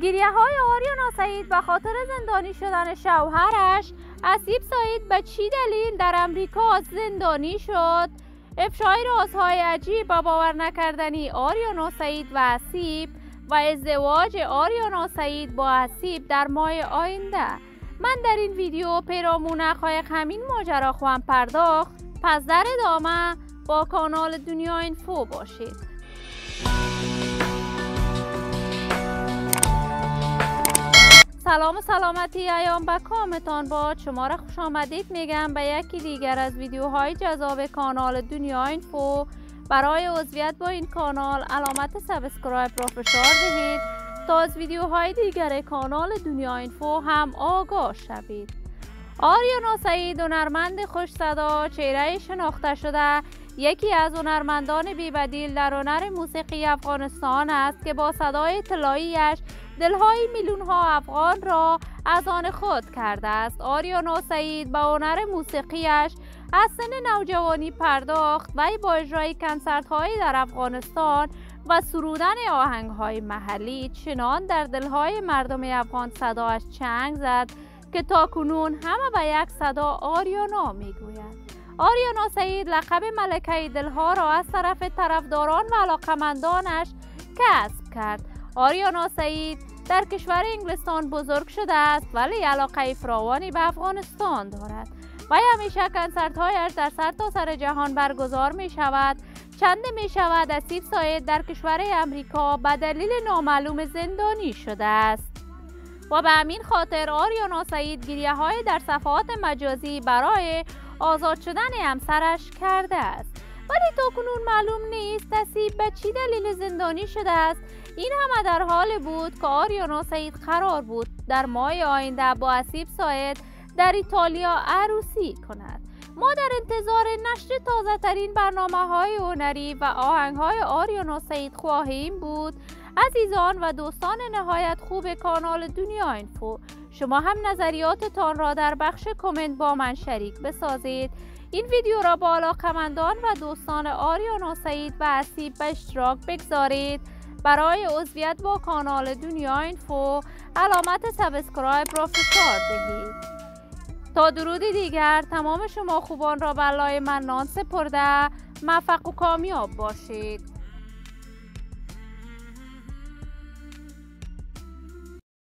گریه‌های آریانا سعید به خاطر زندانی شدن شوهرش. اسیب سعید به چی دلیل در امریکا زندانی شد؟ افشای رازهای عجیب و باور نکردنی آریانا سعید و اسیب و ازدواج آریانا سعید با اسیب در ماه آینده. من در این ویدیو پیرامون حقایق همین ماجرا خواهم پرداخت. پس در ادامه با کانال دنیا اینفو باشید. سلام و سلامتی ایام به کامتان باد. شما را خوش آمدید میگم به یکی دیگر از ویدیوهای جذاب کانال دنیا اینفو. برای عضویت با این کانال علامت سابسکرایب را فشار دهید تا از ویدیوهای دیگر کانال دنیا اینفو هم آگاه شوید. آریانا سعید هنرمند خوش صدا، چهره شناخته شده، یکی از هنرمندان بی‌بدیل در هنر موسیقی افغانستان است که با صدای طلایی‌اش دلهای میلیون‌ها افغان را از آن خود کرده است. آریانا سعید با هنر موسیقیش از سن نوجوانی پرداخت و با اجرای کنسرت‌هایی در افغانستان و سرودن آهنگ‌های محلی چنان در دلهای مردم افغان صدایش چنگ زد که تاکنون همه به یک صدا آریانا میگویند. آریانا سعید لقب ملکه دلها را از طرف طرفداران و علاقمندانش کسب کرد. آریانا سعید در کشور انگلستان بزرگ شده است ولی علاقه فراوانی به افغانستان دارد و همیشه کنسرت‌هایش در سرتاسر جهان برگزار می شود. چند می شود اسیب سعید در کشور امریکا به دلیل نامعلوم زندانی شده است و به همین خاطر آریانا سعید گریه‌های در صفحات مجازی برای آزاد شدن همسرش کرده است. ولی تاکنون معلوم نیست اسیب به چی دلیل زندانی شده است. این همه در حال بود که آریانا سعید قرار بود در ماه آینده با اسیب سعید در ایتالیا عروسی کند. ما در انتظار نشر تازه ترین برنامه‌های هنری و آهنگ‌های آریانا سعید خواهیم بود. عزیزان و دوستان نهایت خوب کانال دنیا اینفو، شما هم نظریاتتان را در بخش کامنت با من شریک بسازید. این ویدیو را با علاقه‌مندان و دوستان آریانا سعید و اسیب به اشتراک بگذارید. برای عضویت با کانال دنیا اینفو علامت سابسکرایب را فشار دهید. تا درودی دیگر تمام شما خوبان را به الله منان سپرده موفق و کامیاب باشید.